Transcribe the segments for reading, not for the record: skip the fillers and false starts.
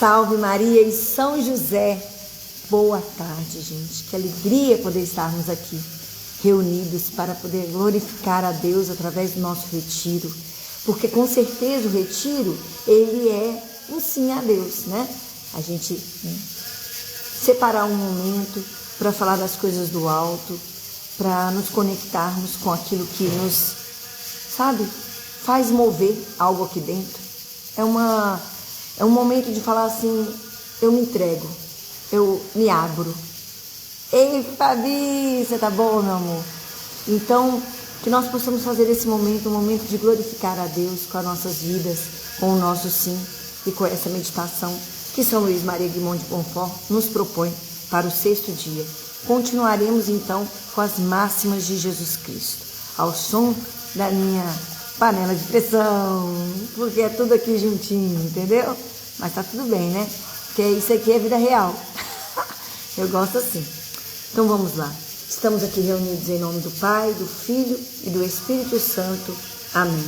Salve Maria e São José. Boa tarde, gente. Que alegria poder estarmos aqui, reunidos para poder glorificar a Deus através do nosso retiro. Porque com certeza o retiro, ele é um sim a Deus, né? A gente separar um momento para falar das coisas do alto, para nos conectarmos com aquilo que nos, faz mover algo aqui dentro. É um momento de falar assim, eu me entrego, eu me abro. Ei, Fabi, você tá bom, meu amor? Então, que nós possamos fazer esse momento, um momento de glorificar a Deus com as nossas vidas, com o nosso sim e com essa meditação que São Luís Maria Guimond de Montfort nos propõe para o 6º dia. Continuaremos então com as máximas de Jesus Cristo, ao som da minha panela de pressão, porque é tudo aqui juntinho, entendeu? Mas tá tudo bem, né? Porque isso aqui é vida real. Eu gosto assim. Então vamos lá. Estamos aqui reunidos em nome do Pai, do Filho e do Espírito Santo. Amém.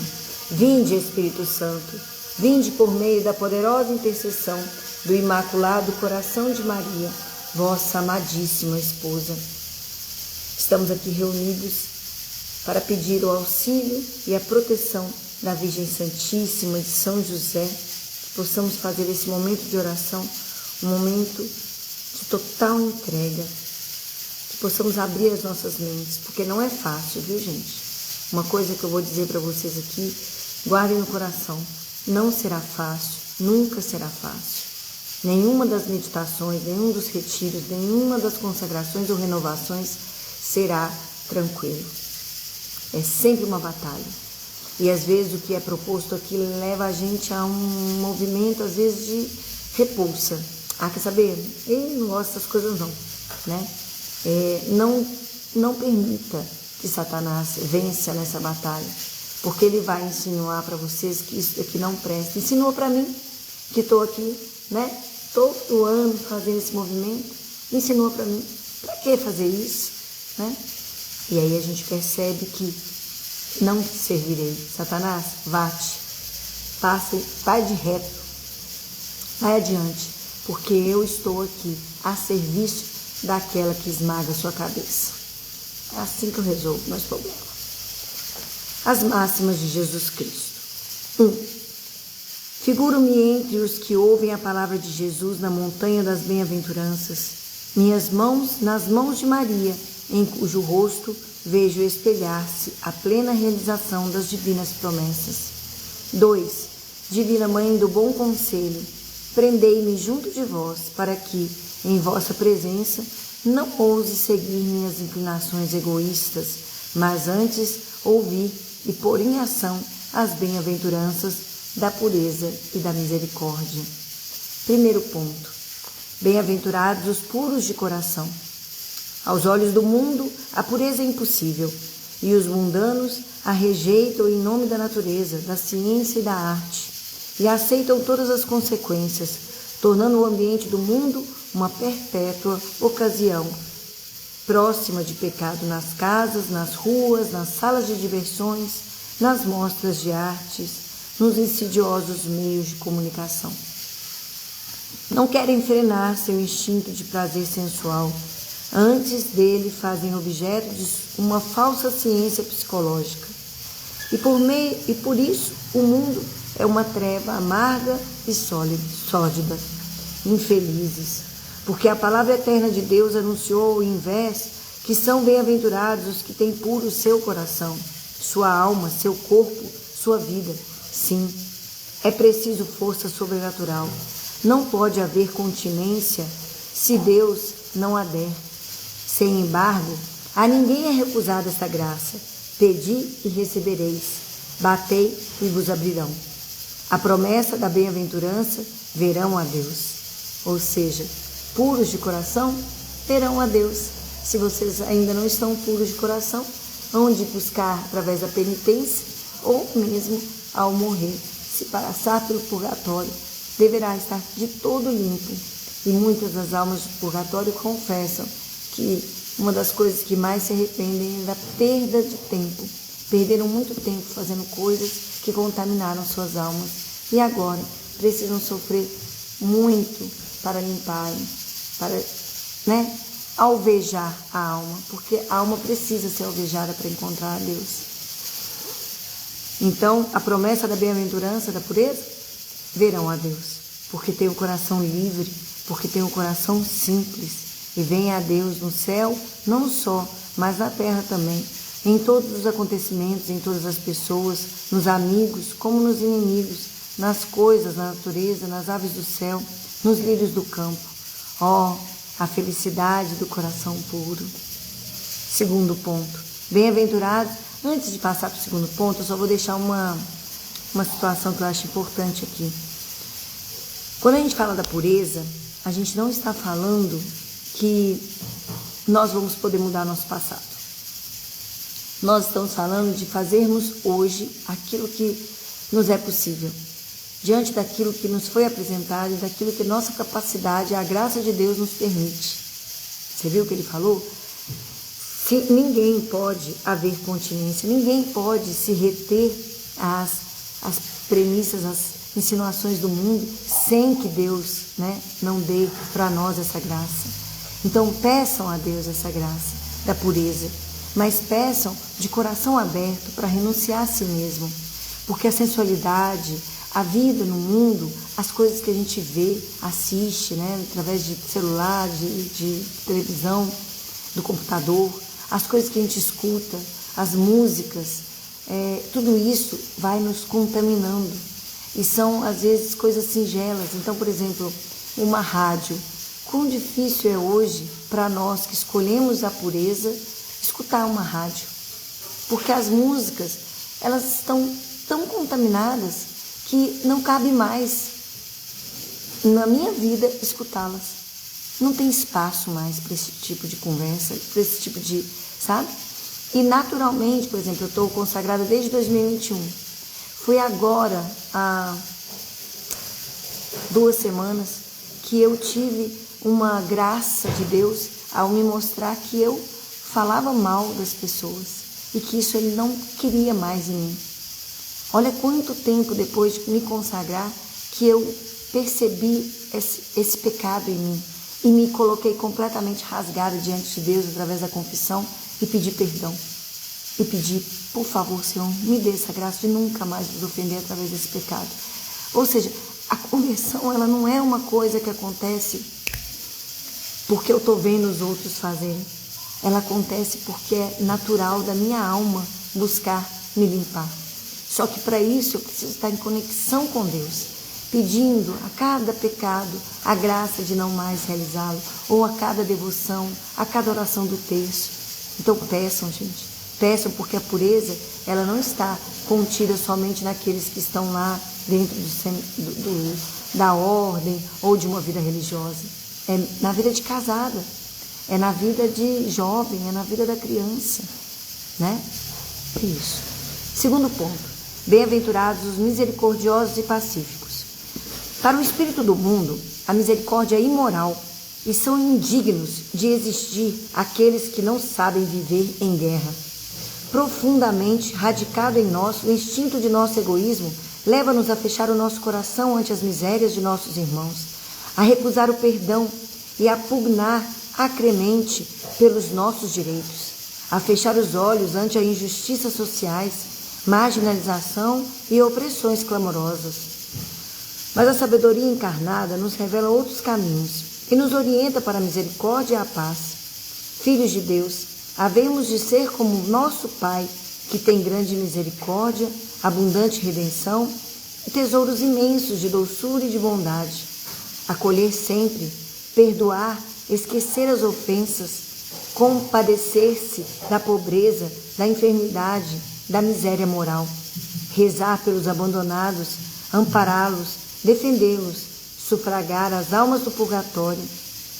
Vinde, Espírito Santo, vinde por meio da poderosa intercessão do Imaculado Coração de Maria, vossa amadíssima esposa. Estamos aqui reunidos para pedir o auxílio e a proteção da Virgem Santíssima de São José, que possamos fazer esse momento de oração um momento de total entrega, que possamos abrir as nossas mentes, porque não é fácil, viu, gente? Uma coisa que eu vou dizer para vocês aqui, guardem no coração, não será fácil, nunca será fácil. Nenhuma das meditações, nenhum dos retiros, nenhuma das consagrações ou renovações será tranquilo. É sempre uma batalha. E às vezes o que é proposto aqui leva a gente a um movimento, às vezes, de repulsa. Ah, quer saber? Eu não gosto dessas coisas não, né? Não permita que Satanás vença nessa batalha, porque ele vai insinuar para vocês que isso daqui não presta. Ensinou para mim, que estou aqui, né? Todo ano fazendo esse movimento, ensinou para mim. Para que fazer isso, né? E aí a gente percebe que não te servirei. Satanás, vá-te, vai de reto, vai adiante, porque eu estou aqui a serviço daquela que esmaga a sua cabeça. É assim que eu resolvo meus problemas. As máximas de Jesus Cristo. 1. Figuro-me entre os que ouvem a palavra de Jesus na montanha das bem-aventuranças, minhas mãos nas mãos de Maria, em cujo rosto vejo espelhar-se a plena realização das divinas promessas. 2. Divina Mãe do Bom Conselho, prendei-me junto de vós, para que, em vossa presença, não ouse seguir minhas inclinações egoístas, mas antes ouvir e pôr em ação as bem-aventuranças da pureza e da misericórdia. Primeiro ponto. Bem-aventurados os puros de coração. Aos olhos do mundo, a pureza é impossível, e os mundanos a rejeitam em nome da natureza, da ciência e da arte, e aceitam todas as consequências, tornando o ambiente do mundo uma perpétua ocasião, próxima de pecado nas casas, nas ruas, nas salas de diversões, nas mostras de artes, nos insidiosos meios de comunicação. Não querem frenar seu instinto de prazer sensual, antes dele fazem objeto de uma falsa ciência psicológica. E por isso o mundo é uma treva amarga e sórdida. Infelizes, porque a palavra eterna de Deus anunciou ao invés que são bem-aventurados os que têm puro seu coração, sua alma, seu corpo, sua vida. Sim, é preciso força sobrenatural. Não pode haver continência se Deus não a der. Sem embargo, a ninguém é recusada esta graça. Pedi e recebereis, batei e vos abrirão. A promessa da bem-aventurança, verão a Deus. Ou seja, puros de coração, verão a Deus. Se vocês ainda não estão puros de coração, hão de buscar através da penitência ou mesmo ao morrer, se passar pelo purgatório, deverá estar de todo limpo. E muitas das almas do purgatório confessam que uma das coisas que mais se arrependem é da perda de tempo. Perderam muito tempo fazendo coisas que contaminaram suas almas e agora precisam sofrer muito para limparem, para, né, alvejar a alma, porque a alma precisa ser alvejada para encontrar a Deus. Então, a promessa da bem-aventurança, da pureza, verão a Deus, porque tem o coração livre, porque tem o coração simples, e vem a Deus no céu, não só, mas na terra também, em todos os acontecimentos, em todas as pessoas, nos amigos como nos inimigos, nas coisas, na natureza, nas aves do céu, nos lírios do campo. Ó, a felicidade do coração puro. Segundo ponto, bem-aventurados. Antes de passar para o segundo ponto, eu só vou deixar uma situação que eu acho importante aqui. Quando a gente fala da pureza, a gente não está falando que nós vamos poder mudar nosso passado. Nós estamos falando de fazermos hoje aquilo que nos é possível, diante daquilo que nos foi apresentado e daquilo que nossa capacidade, a graça de Deus nos permite. Você viu o que ele falou? Ninguém pode haver continência, ninguém pode se reter às premissas, às insinuações do mundo, sem que Deus, né, não dê para nós essa graça. Então peçam a Deus essa graça da pureza, mas peçam de coração aberto para renunciar a si mesmo, porque a sensualidade, a vida no mundo, as coisas que a gente vê, assiste, né, através de celular, de televisão, do computador, as coisas que a gente escuta, as músicas, tudo isso vai nos contaminando. E são, às vezes, coisas singelas. Então, por exemplo, uma rádio. Quão difícil é hoje para nós que escolhemos a pureza escutar uma rádio. Porque as músicas, elas estão tão contaminadas que não cabe mais na minha vida escutá-las. Não tem espaço mais para esse tipo de conversa, para esse tipo de, sabe? E naturalmente, por exemplo, eu estou consagrada desde 2021. Foi agora, há 2 semanas, que eu tive uma graça de Deus ao me mostrar que eu falava mal das pessoas e que isso Ele não queria mais em mim. Olha quanto tempo depois de me consagrar que eu percebi esse pecado em mim e me coloquei completamente rasgada diante de Deus através da confissão e pedi perdão. E pedi, por favor, Senhor, me dê essa graça de nunca mais nos ofender através desse pecado. Ou seja, a conversão, ela não é uma coisa que acontece porque eu estou vendo os outros fazerem. Ela acontece porque é natural da minha alma buscar me limpar. Só que para isso eu preciso estar em conexão com Deus, pedindo a cada pecado a graça de não mais realizá-lo, ou a cada devoção, a cada oração do terço. Então peçam, gente. Peçam, porque a pureza, ela não está contida somente naqueles que estão lá dentro da ordem ou de uma vida religiosa. É na vida de casada, é na vida de jovem, é na vida da criança, né? Isso. Segundo ponto, bem-aventurados os misericordiosos e pacíficos. Para o espírito do mundo, a misericórdia é imoral e são indignos de existir aqueles que não sabem viver em guerra. Profundamente radicado em nós, o instinto de nosso egoísmo leva-nos a fechar o nosso coração ante as misérias de nossos irmãos, a recusar o perdão e a pugnar acremente pelos nossos direitos, a fechar os olhos ante as injustiças sociais, marginalização e opressões clamorosas. Mas a sabedoria encarnada nos revela outros caminhos e nos orienta para a misericórdia e a paz. Filhos de Deus, havemos de ser como nosso Pai, que tem grande misericórdia, abundante redenção e tesouros imensos de doçura e de bondade. Acolher sempre, perdoar, esquecer as ofensas, compadecer-se da pobreza, da enfermidade, da miséria moral. Rezar pelos abandonados, ampará-los, defendê-los, sufragar as almas do purgatório.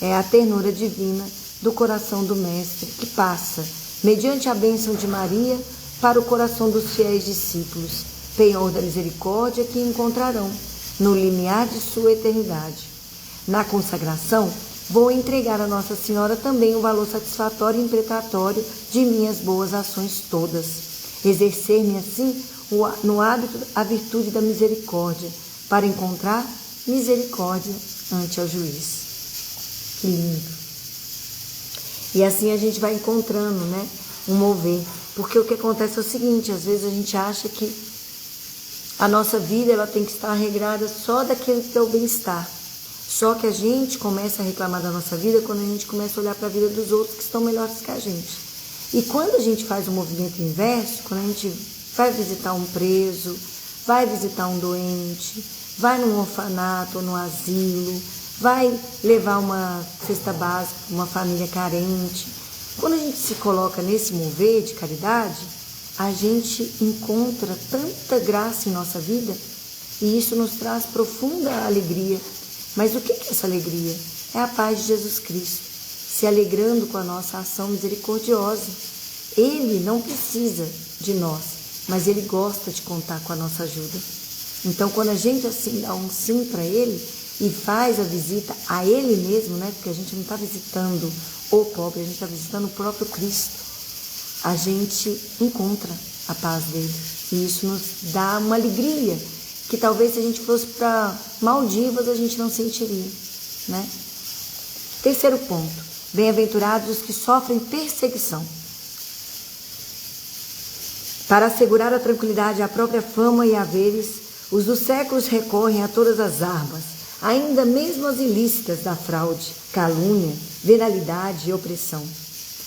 É a ternura divina do coração do Mestre, que passa, mediante a bênção de Maria, para o coração dos fiéis discípulos, penhor da misericórdia que encontrarão no limiar de sua eternidade. Na consagração, vou entregar a Nossa Senhora também o valor satisfatório e imprecatório de minhas boas ações todas. Exercer-me assim no hábito a virtude da misericórdia, para encontrar misericórdia ante ao juiz. Que lindo. E assim a gente vai encontrando, né, um mover. Porque o que acontece é o seguinte, às vezes a gente acha que a nossa vida ela tem que estar regrada só daquilo que é o bem-estar. Só que a gente começa a reclamar da nossa vida quando a gente começa a olhar para a vida dos outros que estão melhores que a gente. E quando a gente faz o movimento inverso, quando a gente vai visitar um preso, vai visitar um doente, vai num orfanato ou num asilo, vai levar uma cesta básica para uma família carente. Quando a gente se coloca nesse mover de caridade, a gente encontra tanta graça em nossa vida e isso nos traz profunda alegria. Mas o que é essa alegria? É a paz de Jesus Cristo, se alegrando com a nossa ação misericordiosa. Ele não precisa de nós, mas Ele gosta de contar com a nossa ajuda. Então, quando a gente assim dá um sim para Ele e faz a visita a Ele mesmo, né? Porque a gente não está visitando o pobre, a gente está visitando o próprio Cristo, a gente encontra a paz dele. E isso nos dá uma alegria que talvez se a gente fosse para Maldivas a gente não sentiria, né? Terceiro ponto, bem-aventurados os que sofrem perseguição. Para assegurar a tranquilidade, a própria fama e haveres, os dos séculos recorrem a todas as armas, ainda mesmo as ilícitas da fraude, calúnia, venalidade e opressão.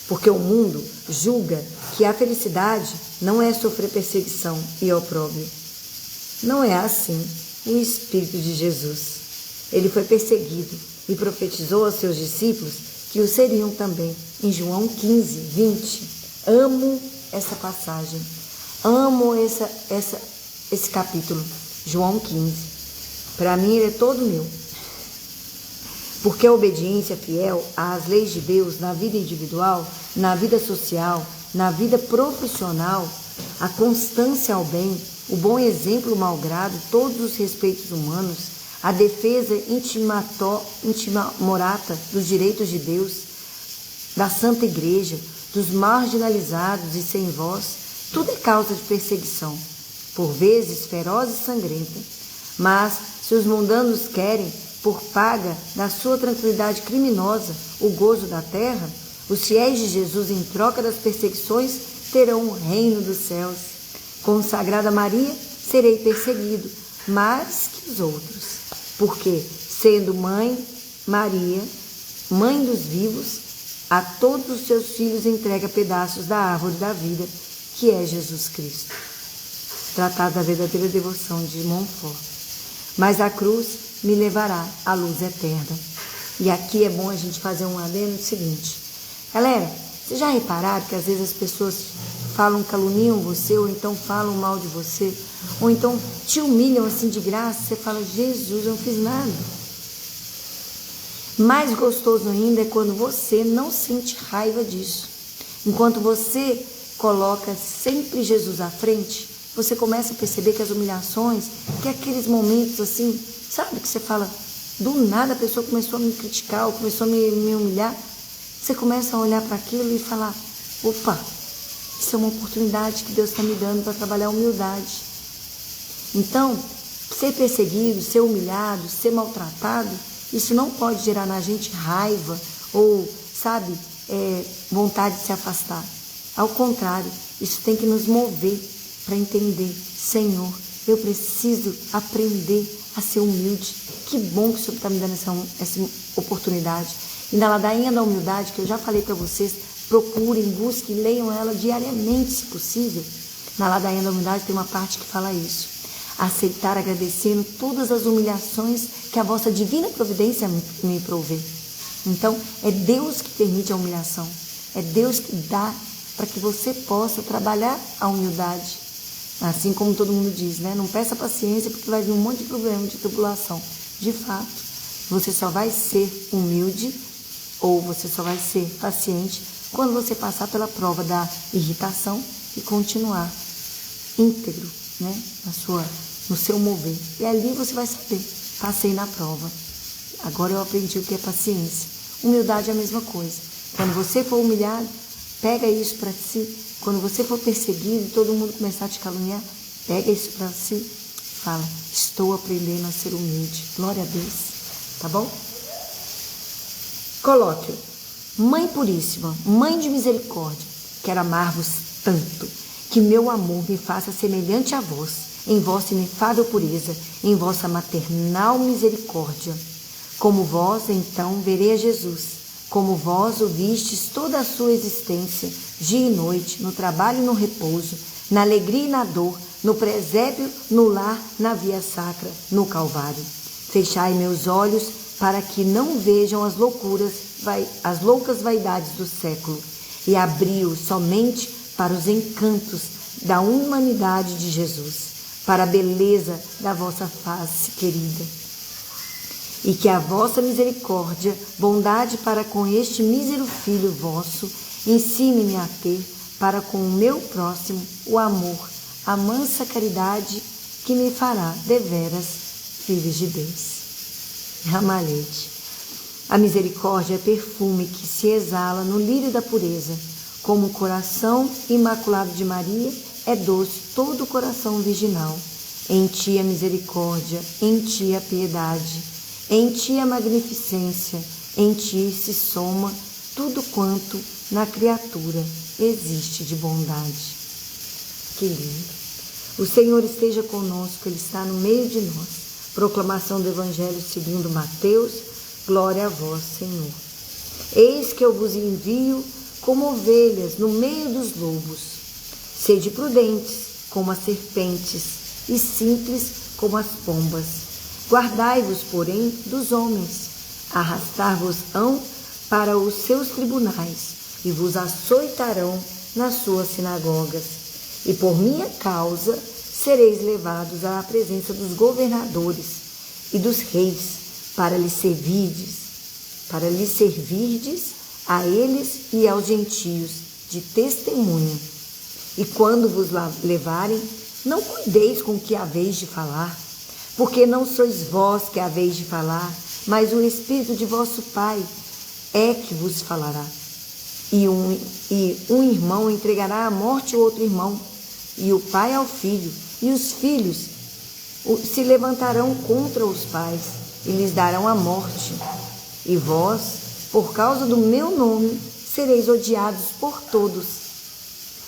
Porque o mundo julga que a felicidade não é sofrer perseguição e opróbrio. Não é assim o Espírito de Jesus. Ele foi perseguido e profetizou aos seus discípulos que o seriam também. Em João 15, 20. Amo essa passagem. Amo esse capítulo. João 15. Para mim ele é todo meu. Porque a obediência fiel às leis de Deus na vida individual, na vida social, na vida profissional, a constância ao bem, o bom exemplo malgrado, todos os respeitos humanos, a defesa intimorata dos direitos de Deus, da Santa Igreja, dos marginalizados e sem voz, tudo é causa de perseguição, por vezes feroz e sangrenta. Mas, se os mundanos querem, por paga da sua tranquilidade criminosa, o gozo da terra, os fiéis de Jesus, em troca das perseguições, terão o reino dos céus. Consagrada Maria, serei perseguido, mais que os outros. Porque, sendo mãe, Maria, mãe dos vivos, a todos os seus filhos entrega pedaços da árvore da vida, que é Jesus Cristo. Tratado da verdadeira devoção de Montfort. Mas a cruz me levará à luz eterna. E aqui é bom a gente fazer um adendo seguinte. Galera, vocês já repararam que às vezes as pessoas falam, caluniam você, ou então falam mal de você, ou então te humilham assim de graça, você fala, Jesus, eu não fiz nada. Mais gostoso ainda é quando você não sente raiva disso. Enquanto você coloca sempre Jesus à frente, você começa a perceber que as humilhações, que aqueles momentos assim, sabe, que você fala, do nada a pessoa começou a me criticar, ou começou a me humilhar, você começa a olhar para aquilo e falar, opa, isso é uma oportunidade que Deus está me dando para trabalhar a humildade. Então, ser perseguido, ser humilhado, ser maltratado, isso não pode gerar na gente raiva ou, sabe, vontade de se afastar. Ao contrário, isso tem que nos mover para entender, Senhor, eu preciso aprender a ser humilde. Que bom que o Senhor está me dando essa oportunidade. E na ladainha da humildade, que eu já falei para vocês, procurem, busquem, leiam ela diariamente, se possível. Na ladainha da humildade tem uma parte que fala isso. Aceitar agradecendo todas as humilhações que a vossa divina providência me provê. Então, é Deus que permite a humilhação. É Deus que dá para que você possa trabalhar a humildade. Assim como todo mundo diz, né? Não peça paciência porque vai vir um monte de problema, de tribulação. De fato, você só vai ser humilde ou você só vai ser paciente quando você passar pela prova da irritação e continuar íntegro, né? No seu mover. E ali você vai saber, passei na prova. Agora eu aprendi o que é paciência. Humildade é a mesma coisa. Quando você for humilhado, pega isso para si. Quando você for perseguido e todo mundo começar a te caluniar, pega isso para si. Fala, estou aprendendo a ser humilde. Glória a Deus. Tá bom? Coloque: Mãe puríssima, Mãe de misericórdia, quero amar-vos tanto, que meu amor me faça semelhante a vós, em vossa inefável pureza, em vossa maternal misericórdia. Como vós, então, verei a Jesus. Como vós o vistes toda a sua existência, dia e noite, no trabalho e no repouso, na alegria e na dor, no presépio, no lar, na via sacra, no Calvário. Fechai meus olhos para que não vejam as loucas vaidades do século, e abri-os somente para os encantos da humanidade de Jesus, para a beleza da vossa face querida. E que a vossa misericórdia, bondade para com este mísero filho vosso, ensine-me a ter para com o meu próximo o amor, a mansa caridade que me fará deveras filhos de Deus. Ramalhete. A misericórdia é perfume que se exala no lírio da pureza, como o coração imaculado de Maria é doce todo o coração virginal. Em ti a misericórdia, em ti a piedade, em ti a magnificência, em ti se soma tudo quanto na criatura existe de bondade. Que lindo! O Senhor esteja conosco, Ele está no meio de nós. Proclamação do Evangelho segundo Mateus. Glória a vós, Senhor. Eis que eu vos envio como ovelhas no meio dos lobos. Sede prudentes como as serpentes e simples como as pombas. Guardai-vos, porém, dos homens. Arrastar-vos-ão para os seus tribunais e vos açoitarão nas suas sinagogas. E por minha causa sereis levados à presença dos governadores e dos reis, para lhes servirdes a eles e aos gentios de testemunho. E quando vos levarem, não cuideis com o que haveis de falar, porque não sois vós que haveis de falar, mas o Espírito de vosso Pai é que vos falará. E um irmão entregará à morte o outro irmão, e o pai ao filho, e os filhos se levantarão contra os pais, e lhes darão a morte. E vós, por causa do meu nome, sereis odiados por todos.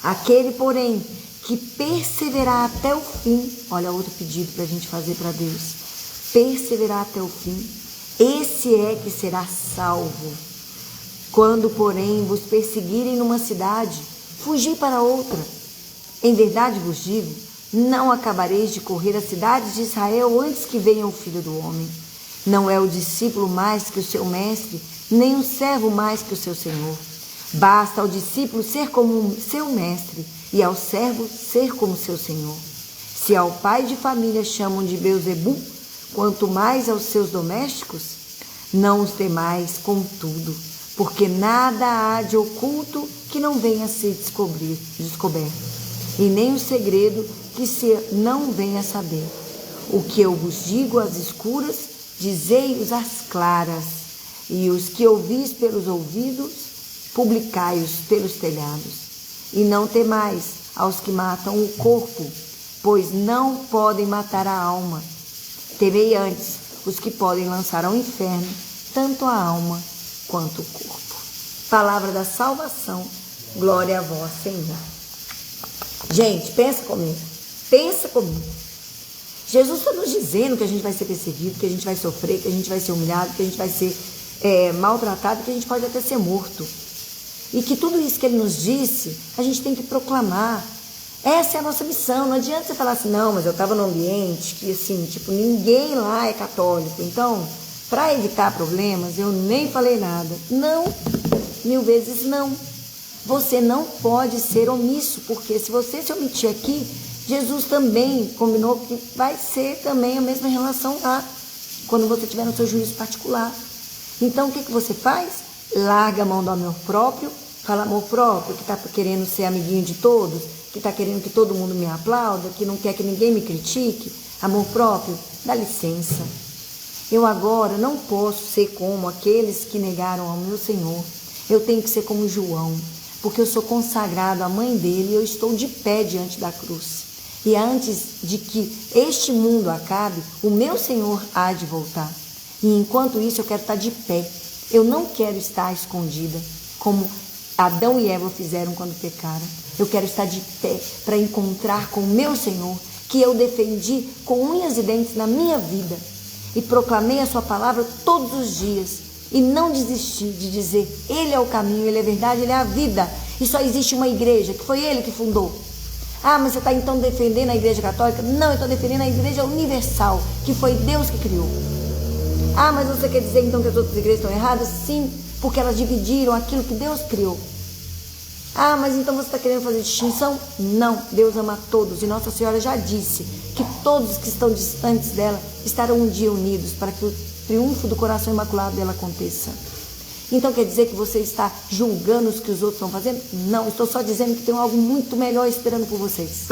Aquele, porém, que perseverar até o fim, olha outro pedido para a gente fazer para Deus, perseverar até o fim, esse é que será salvo. Quando, porém, vos perseguirem numa cidade, fugi para outra. Em verdade vos digo, não acabareis de correr as cidades de Israel antes que venha o Filho do Homem. Não é o discípulo mais que o seu mestre, nem o servo mais que o seu senhor. Basta ao discípulo ser como seu mestre e ao servo ser como seu senhor. Se ao pai de família chamam de Beelzebul, quanto mais aos seus domésticos, não os temais, contudo, porque nada há de oculto que não venha a ser descoberto, e nem o segredo que se não venha a saber. O que eu vos digo às escuras, dizei-os às claras, e os que ouvis pelos ouvidos, publicai-os pelos telhados. E não temais aos que matam o corpo, pois não podem matar a alma. Temei antes os que podem lançar ao inferno tanto a alma quanto o corpo. Palavra da salvação, glória a vós, Senhor. Gente, pensa comigo. Jesus está nos dizendo que a gente vai ser perseguido, que a gente vai sofrer, que a gente vai ser humilhado, que a gente vai ser maltratado, que a gente pode até ser morto. E que tudo isso que Ele nos disse, a gente tem que proclamar. Essa é a nossa missão. Não adianta você falar assim, não, mas eu estava num ambiente que, assim, tipo, ninguém lá é católico. Então, para evitar problemas, eu nem falei nada. Não, 1000 vezes não. Você não pode ser omisso, porque se você se omitir aqui, Jesus também combinou que vai ser também a mesma relação lá, quando você tiver no seu juízo particular. Então, o que você faz? Larga a mão do amor próprio, fala amor próprio, que está querendo ser amiguinho de todos, que está querendo que todo mundo me aplauda, que não quer que ninguém me critique. Amor próprio, dá licença. Eu agora não posso ser como aqueles que negaram ao meu Senhor. Eu tenho que ser como João, porque eu sou consagrado à mãe dele e eu estou de pé diante da cruz. E antes de que este mundo acabe, o meu Senhor há de voltar. E enquanto isso eu quero estar de pé. Eu não quero estar escondida, como Adão e Eva fizeram quando pecaram. Eu quero estar de pé para encontrar com o meu Senhor, que eu defendi com unhas e dentes na minha vida. E proclamei a sua palavra todos os dias. E não desisti de dizer, Ele é o caminho, Ele é a verdade, Ele é a vida. E só existe uma igreja, que foi Ele que fundou. Ah, mas você está então defendendo a igreja católica? Não, eu estou defendendo a igreja universal, que foi Deus que criou. Ah, mas você quer dizer então que as outras igrejas estão erradas? Sim, porque elas dividiram aquilo que Deus criou. Ah, mas então você está querendo fazer distinção? Não, Deus ama a todos. E Nossa Senhora já disse que todos que estão distantes dela estarão um dia unidos para que o triunfo do coração imaculado dela aconteça. Então quer dizer que você está julgando os que os outros estão fazendo? Não, estou só dizendo que tem algo muito melhor esperando por vocês.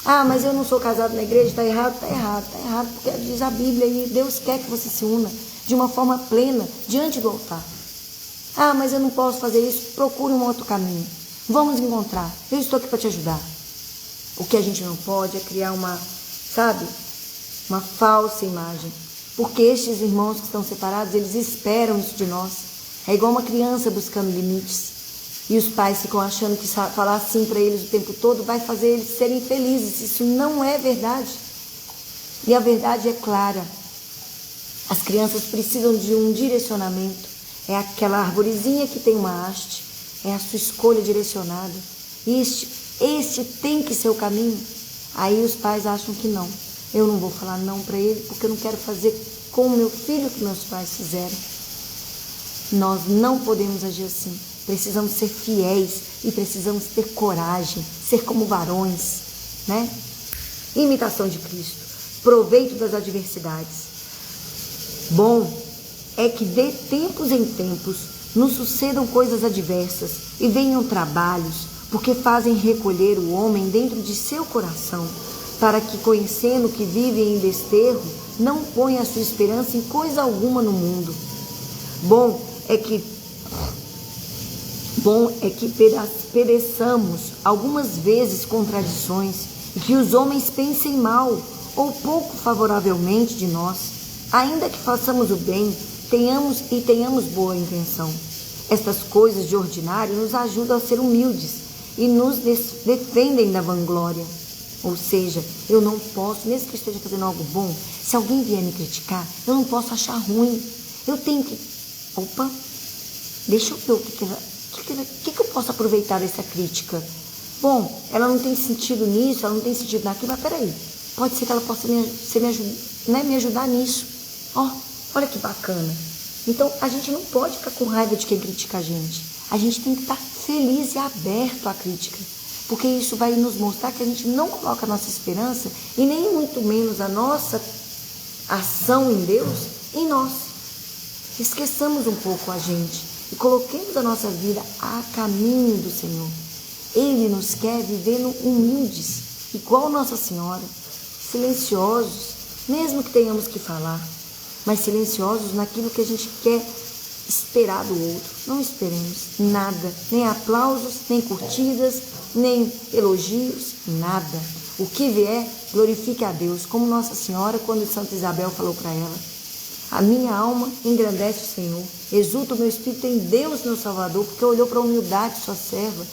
Ah, mas eu não sou casado na igreja, está errado? Está errado, está errado, porque diz a Bíblia e Deus quer que você se una de uma forma plena diante do altar. Ah, mas eu não posso fazer isso, procure um outro caminho. Vamos encontrar, eu estou aqui para te ajudar. O que a gente não pode é criar uma falsa imagem. Porque estes irmãos que estão separados, eles esperam isso de nós. É igual uma criança buscando limites. E os pais ficam achando que falar assim para eles o tempo todo vai fazer eles serem felizes. Isso não é verdade. E a verdade é clara. As crianças precisam de um direcionamento. É aquela arvorezinha que tem uma haste. É a sua escolha direcionada. Este tem que ser o caminho. Aí os pais acham que não. Eu não vou falar não para ele porque eu não quero fazer com o meu filho o que meus pais fizeram. Nós não podemos agir assim. Precisamos ser fiéis e precisamos ter coragem, ser como varões, né? Imitação de Cristo, proveito das adversidades. Bom é que de tempos em tempos nos sucedam coisas adversas e venham trabalhos, porque fazem recolher o homem dentro de seu coração, para que, conhecendo que vive em desterro, não ponha a sua esperança em coisa alguma no mundo. Bom é que pereçamos algumas vezes contradições e que os homens pensem mal ou pouco favoravelmente de nós, ainda que façamos o bem, tenhamos boa intenção. Estas coisas de ordinário nos ajudam a ser humildes e nos defendem da vanglória. Ou seja, eu não posso, mesmo que eu esteja fazendo algo bom, se alguém vier me criticar, eu não posso achar ruim. Eu tenho que... deixa eu ver o que eu posso aproveitar dessa crítica. Bom, ela não tem sentido nisso, ela não tem sentido naquilo, mas peraí, pode ser que ela possa me ajudar nisso. Olha que bacana. Então, a gente não pode ficar com raiva de quem critica a gente. A gente tem que estar feliz e aberto à crítica. Porque isso vai nos mostrar que a gente não coloca a nossa esperança e nem muito menos a nossa ação em Deus em nós. Esqueçamos um pouco a gente e coloquemos a nossa vida a caminho do Senhor. Ele nos quer vivendo humildes, igual Nossa Senhora, silenciosos, mesmo que tenhamos que falar, mas silenciosos naquilo que a gente quer esperar do outro. Não esperemos nada, nem aplausos, nem curtidas, nem elogios, nada. O que vier, glorifique a Deus, como Nossa Senhora, quando Santa Isabel falou para ela: a minha alma engrandece o Senhor, exulta o meu espírito em Deus, meu Salvador, porque olhou para a humildade de sua serva.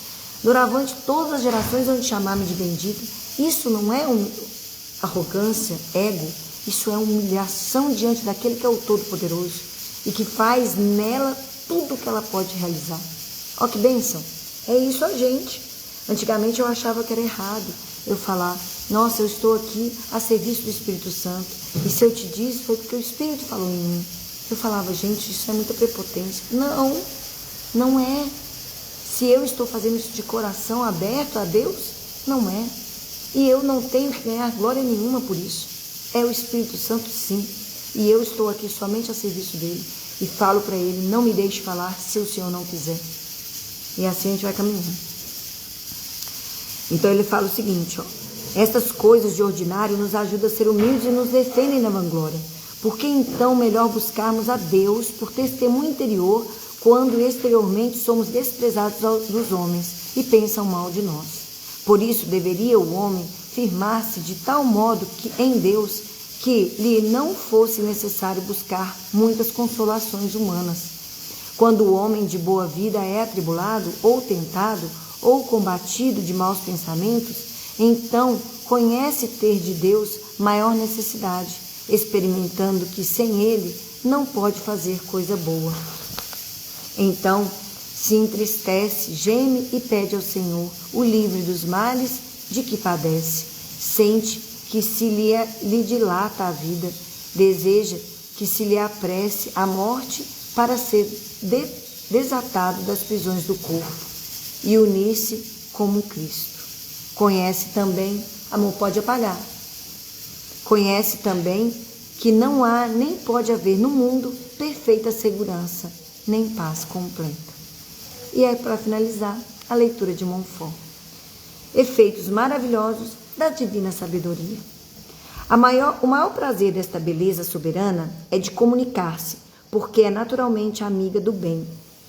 Doravante todas as gerações vão te chamar-me de bendita. Isso não é arrogância, ego, isso é humilhação diante daquele que é o Todo-Poderoso e que faz nela tudo o que ela pode realizar. Ó, que bênção! É isso a gente. Antigamente eu achava que era errado eu falar: nossa, eu estou aqui a serviço do Espírito Santo, e se eu te disse foi porque o Espírito falou em mim. Eu falava: gente, isso é muita prepotência. Não é. Se eu estou fazendo isso de coração aberto a Deus, não é. E eu não tenho que ganhar glória nenhuma por isso. É o Espírito Santo, sim. E eu estou aqui somente a serviço dele. E falo para ele: não me deixe falar se o Senhor não quiser. E assim a gente vai caminhando. Então ele fala o seguinte, estas coisas de ordinário nos ajudam a ser humildes e nos defendem da vanglória. Por que então melhor buscarmos a Deus por testemunho interior, quando exteriormente somos desprezados dos homens e pensam mal de nós? Por isso deveria o homem firmar-se de tal modo que em Deus que lhe não fosse necessário buscar muitas consolações humanas. Quando o homem de boa vida é atribulado, ou tentado, ou combatido de maus pensamentos, então conhece ter de Deus maior necessidade, experimentando que sem Ele não pode fazer coisa boa. Então se entristece, geme e pede ao Senhor o livre dos males de que padece. Sente que se lhe dilata a vida, deseja que se lhe apresse a morte para ser desatado das prisões do corpo e unir-se como Cristo. Conhece também, amor pode apagar, conhece também que não há nem pode haver no mundo perfeita segurança, nem paz completa. E aí, para finalizar, a leitura de Montfort. Efeitos maravilhosos da divina sabedoria. O maior prazer desta beleza soberana é de comunicar-se, porque é naturalmente amiga do bem,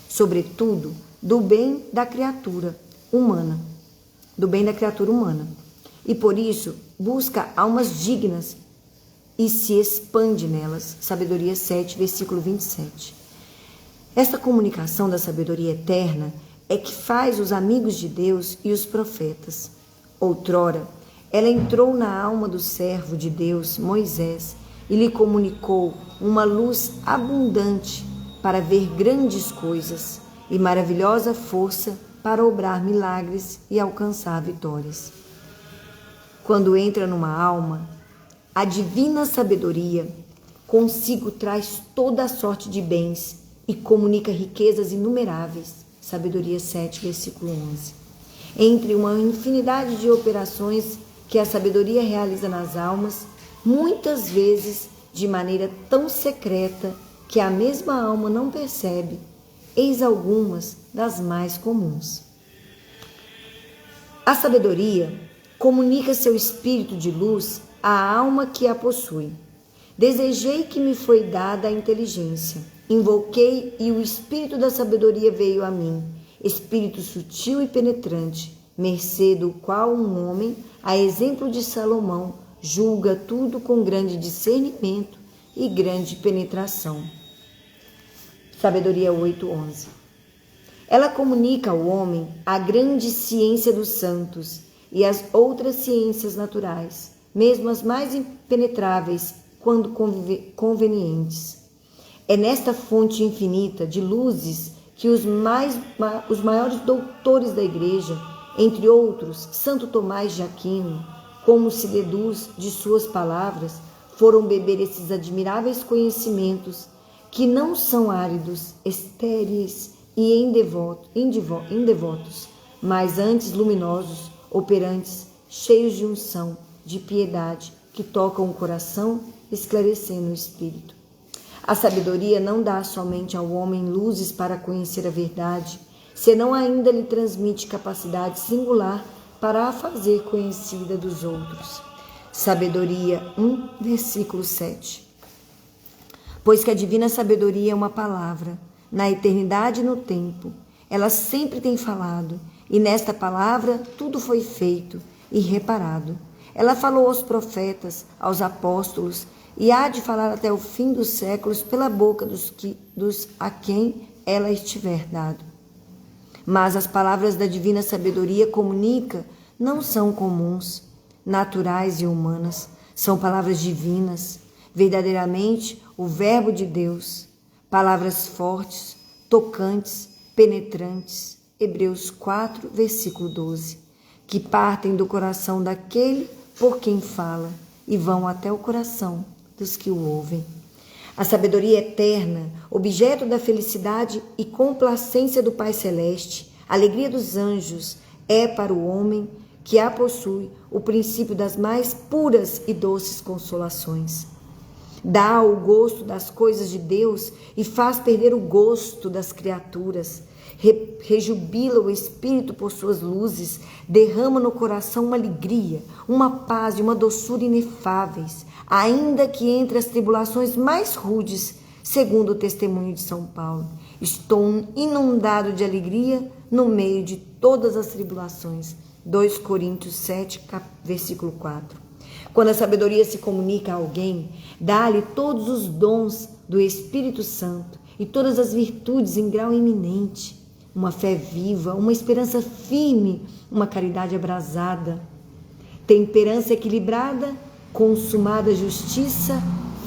sobretudo do bem da criatura humana, e por isso busca almas dignas e se expande nelas. Sabedoria 7, versículo 27. Esta comunicação da sabedoria eterna é que faz os amigos de Deus e os profetas. Outrora, ela entrou na alma do servo de Deus, Moisés, e lhe comunicou uma luz abundante para ver grandes coisas e maravilhosa força para obrar milagres e alcançar vitórias. Quando entra numa alma, a divina sabedoria consigo traz toda a sorte de bens e comunica riquezas inumeráveis. Sabedoria 7, versículo 11. Entre uma infinidade de operações que a sabedoria realiza nas almas, muitas vezes de maneira tão secreta que a mesma alma não percebe, eis algumas das mais comuns. A sabedoria comunica seu espírito de luz à alma que a possui. Desejei que me foi dada a inteligência, invoquei e o espírito da sabedoria veio a mim, espírito sutil e penetrante, mercê do qual um homem, a exemplo de Salomão, julga tudo com grande discernimento e grande penetração. Sabedoria 8:11. Ela comunica ao homem a grande ciência dos santos e as outras ciências naturais, mesmo as mais impenetráveis quando convenientes. É nesta fonte infinita de luzes que os maiores doutores da Igreja, entre outros, Santo Tomás de Aquino, como se deduz de suas palavras, foram beber esses admiráveis conhecimentos que não são áridos, estéreis e indevotos, mas antes luminosos, operantes, cheios de unção, de piedade, que tocam o coração, esclarecendo o espírito. A sabedoria não dá somente ao homem luzes para conhecer a verdade, senão ainda lhe transmite capacidade singular para a fazer conhecida dos outros. Sabedoria 1, versículo 7. Pois que a divina sabedoria é uma palavra, na eternidade e no tempo, ela sempre tem falado, e nesta palavra tudo foi feito e reparado. Ela falou aos profetas, aos apóstolos, e há de falar até o fim dos séculos pela boca dos a quem ela estiver dado. Mas as palavras da divina sabedoria comunica não são comuns, naturais e humanas, são palavras divinas, verdadeiramente o Verbo de Deus, palavras fortes, tocantes, penetrantes, Hebreus 4, versículo 12, que partem do coração daquele por quem fala e vão até o coração dos que o ouvem. A sabedoria eterna, objeto da felicidade e complacência do Pai Celeste, alegria dos anjos, é para o homem que a possui o princípio das mais puras e doces consolações. Dá o gosto das coisas de Deus e faz perder o gosto das criaturas. Rejubila o espírito por suas luzes, derrama no coração uma alegria, uma paz e uma doçura inefáveis, ainda que entre as tribulações mais rudes, segundo o testemunho de São Paulo. Estou inundado de alegria no meio de todas as tribulações. 2 Coríntios 7, versículo 4. Quando a sabedoria se comunica a alguém, dá-lhe todos os dons do Espírito Santo e todas as virtudes em grau iminente, uma fé viva, uma esperança firme, uma caridade abrasada, temperança equilibrada, consumada justiça,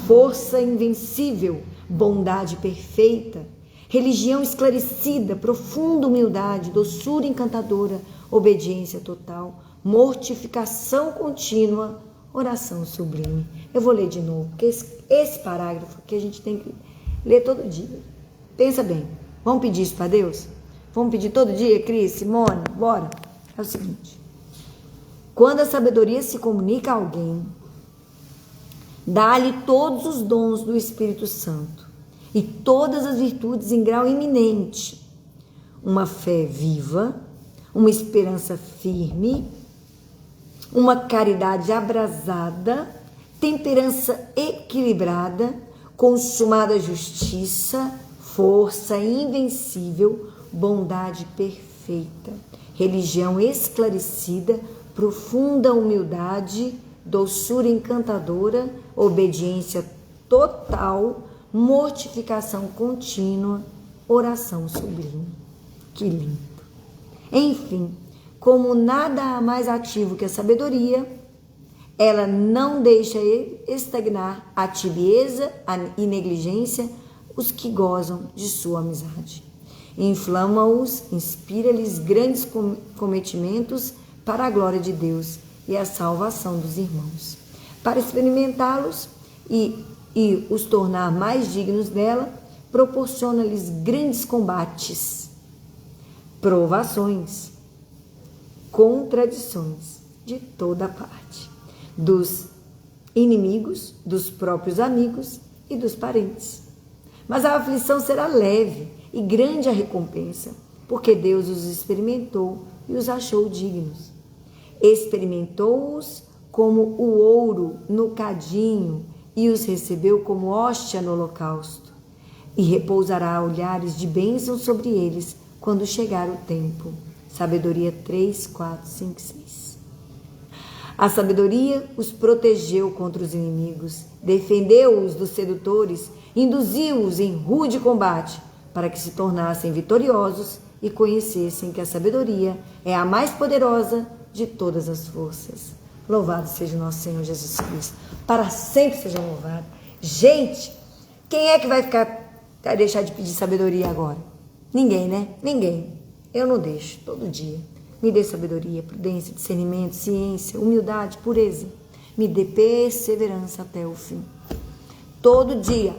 força invencível, bondade perfeita, religião esclarecida, profunda humildade, doçura encantadora, obediência total, mortificação contínua, oração sublime. Eu vou ler de novo, porque esse parágrafo que a gente tem que ler todo dia. Pensa bem, vamos pedir isso para Deus? Vamos pedir todo dia, Cris, Simone? Bora. É o seguinte: quando a sabedoria se comunica a alguém, dá-lhe todos os dons do Espírito Santo e todas as virtudes em grau iminente, uma fé viva, uma esperança firme, uma caridade abrasada, temperança equilibrada, consumada justiça, força invencível, bondade perfeita, religião esclarecida, profunda humildade, doçura encantadora, obediência total, mortificação contínua, oração sublime. Que lindo! Enfim, como nada há mais ativo que a sabedoria, ela não deixa estagnar a tibieza e negligência os que gozam de sua amizade. Inflama-os, inspira-lhes grandes cometimentos para a glória de Deus e a salvação dos irmãos. Para experimentá-los e os tornar mais dignos dela, proporciona-lhes grandes combates, provações, contradições de toda parte, dos inimigos, dos próprios amigos e dos parentes. Mas a aflição será leve e grande a recompensa, porque Deus os experimentou e os achou dignos. Experimentou-os como o ouro no cadinho e os recebeu como hóstia no holocausto, e repousará olhares de bênção sobre eles quando chegar o tempo. Sabedoria 3, 4, 5, 6. A sabedoria os protegeu contra os inimigos, defendeu-os dos sedutores, induziu-os em rude combate, para que se tornassem vitoriosos e conhecessem que a sabedoria é a mais poderosa de todas as forças. Louvado seja o nosso Senhor Jesus Cristo. Para sempre seja louvado. Gente, quem é que vai deixar de pedir sabedoria agora? Ninguém, né? Ninguém. Eu não deixo, todo dia. Me dê sabedoria, prudência, discernimento, ciência, humildade, pureza. Me dê perseverança até o fim. Todo dia,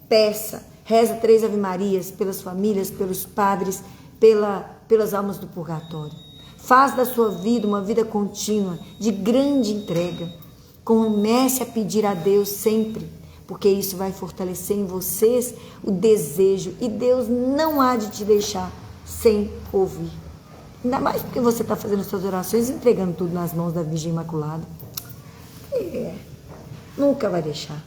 peça, reza 3 Ave-Marias pelas famílias, pelos padres, pelas almas do purgatório. Faz da sua vida uma vida contínua, de grande entrega. Comece a pedir a Deus sempre, porque isso vai fortalecer em vocês o desejo, e Deus não há de te deixar sem ouvir. Ainda mais porque você está fazendo suas orações, entregando tudo nas mãos da Virgem Imaculada. Nunca vai deixar.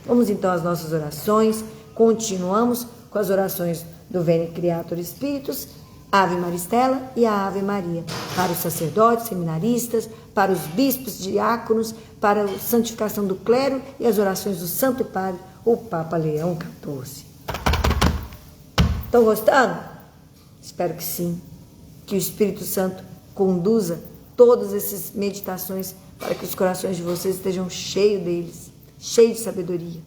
Vamos então às nossas orações. Continuamos com as orações do Veni Creator Spiritus, Ave Maristela e a Ave Maria, para os sacerdotes, seminaristas, para os bispos, diáconos, para a santificação do clero e as orações do Santo Padre, o Papa Leão XIV. Estão gostando? Espero que sim. Que o Espírito Santo conduza todas essas meditações para que os corações de vocês estejam cheios deles, cheios de sabedoria.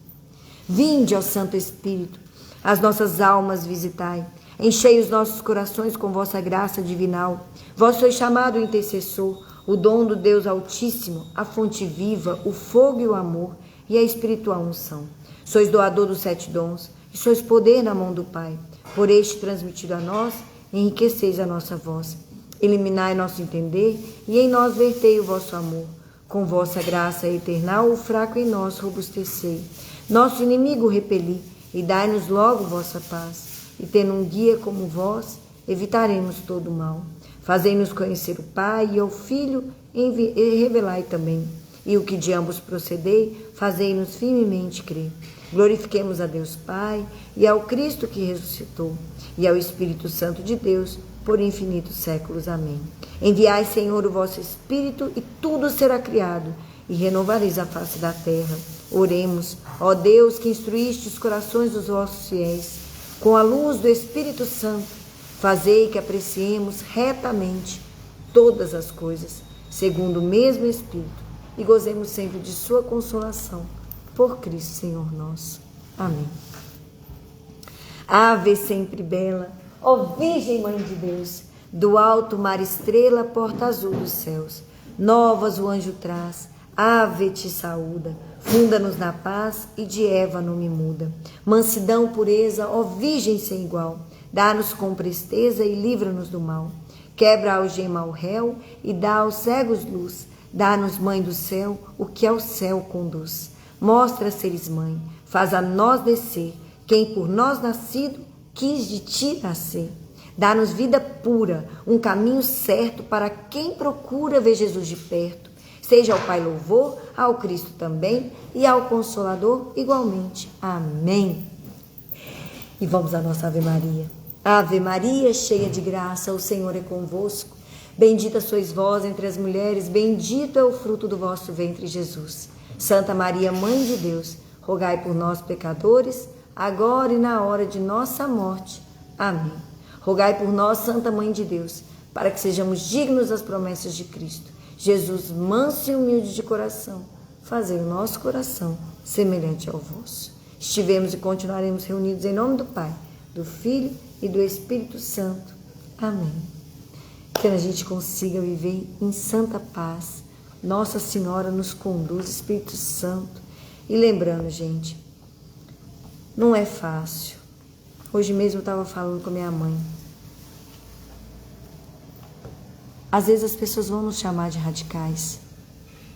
Vinde, ó Santo Espírito, as nossas almas visitai, enchei os nossos corações com vossa graça divinal. Vós sois chamado o intercessor, o dom do Deus Altíssimo, a fonte viva, o fogo e o amor e a espiritual unção. Sois doador dos 7 dons e sois poder na mão do Pai. Por este transmitido a nós, enriqueceis a nossa voz. Eliminai nosso entender e em nós vertei o vosso amor. Com vossa graça eternal, o fraco em nós robustecei. Nosso inimigo repeli e dai-nos logo vossa paz. E tendo um guia como vós, evitaremos todo o mal. Fazei-nos conhecer o Pai e ao Filho, e revelai também. E o que de ambos procedei, fazei-nos firmemente crer. Glorifiquemos a Deus Pai e ao Cristo que ressuscitou, e ao Espírito Santo de Deus, por infinitos séculos. Amém. Enviai, Senhor, o vosso Espírito, e tudo será criado, e renovareis a face da terra. Oremos. Ó Deus, que instruíste os corações dos vossos fiéis, com a luz do Espírito Santo, fazei que apreciemos retamente todas as coisas, segundo o mesmo Espírito, e gozemos sempre de sua consolação. Por Cristo, Senhor nosso. Amém. Ave sempre bela, ó Virgem Mãe de Deus, do alto mar estrela, porta azul dos céus, novas o anjo traz, ave te saúda, funda-nos na paz e de Eva não me muda. Mansidão, pureza, ó Virgem sem igual, dá-nos com presteza e livra-nos do mal. Quebra a algema ao réu e dá aos cegos luz, dá-nos, Mãe do céu, o que ao céu conduz. Mostra seres mãe, faz a nós descer, quem por nós nascido quis de ti nascer. Dá-nos vida pura, um caminho certo para quem procura ver Jesus de perto. Seja ao Pai louvor, ao Cristo também e ao Consolador igualmente. Amém. E vamos à nossa Ave Maria. Ave Maria, cheia de graça, o Senhor é convosco. Bendita sois vós entre as mulheres, bendito é o fruto do vosso ventre, Jesus. Santa Maria, Mãe de Deus, rogai por nós, pecadores, agora e na hora de nossa morte. Amém. Rogai por nós, Santa Mãe de Deus, para que sejamos dignos das promessas de Cristo. Jesus, manso e humilde de coração, fazei o nosso coração semelhante ao vosso. Estivemos e continuaremos reunidos em nome do Pai, do Filho e do Espírito Santo. Amém. Que a gente consiga viver em santa paz. Nossa Senhora nos conduz, Espírito Santo. E lembrando, gente, não é fácil. Hoje mesmo eu estava falando com a minha mãe. Às vezes as pessoas vão nos chamar de radicais,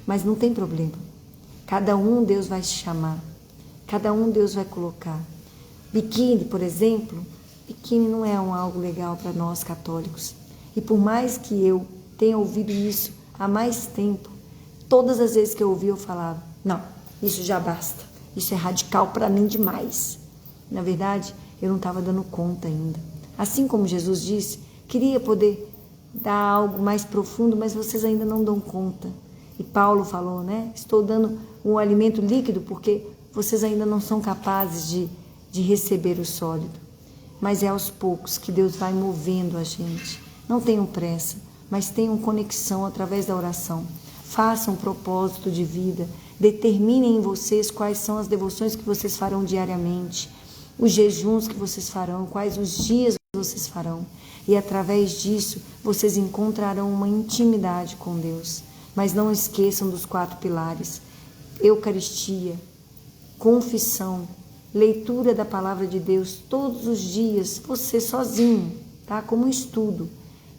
mas não tem problema. Cada um Deus vai chamar, cada um Deus vai colocar. Biquíni, por exemplo, biquíni não é algo legal para nós católicos. E por mais que eu tenha ouvido isso há mais tempo, todas as vezes que eu ouvi eu falava, não, isso já basta, isso é radical para mim demais. Na verdade, eu não estava dando conta ainda. Assim como Jesus disse, queria poder dar algo mais profundo, mas vocês ainda não dão conta. E Paulo falou, né? Estou dando um alimento líquido porque vocês ainda não são capazes de receber o sólido. Mas é aos poucos que Deus vai movendo a gente. Não tenham pressa, mas tenham conexão através da oração. Façam um propósito de vida. Determinem em vocês quais são as devoções que vocês farão diariamente, os jejuns que vocês farão, quais os dias que vocês farão. E através disso, vocês encontrarão uma intimidade com Deus. Mas não esqueçam dos 4 pilares: Eucaristia, confissão, leitura da Palavra de Deus todos os dias, você sozinho, tá? Como um estudo.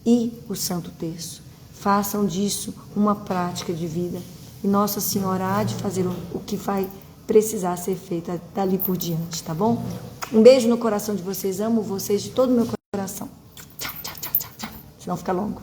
E o Santo Terço. Façam disso uma prática de vida. E Nossa Senhora há de fazer o que vai precisar ser feito dali por diante, tá bom? Um beijo no coração de vocês. Amo vocês de todo o meu coração. Tchau, tchau, tchau, tchau, tchau. Senão fica longo.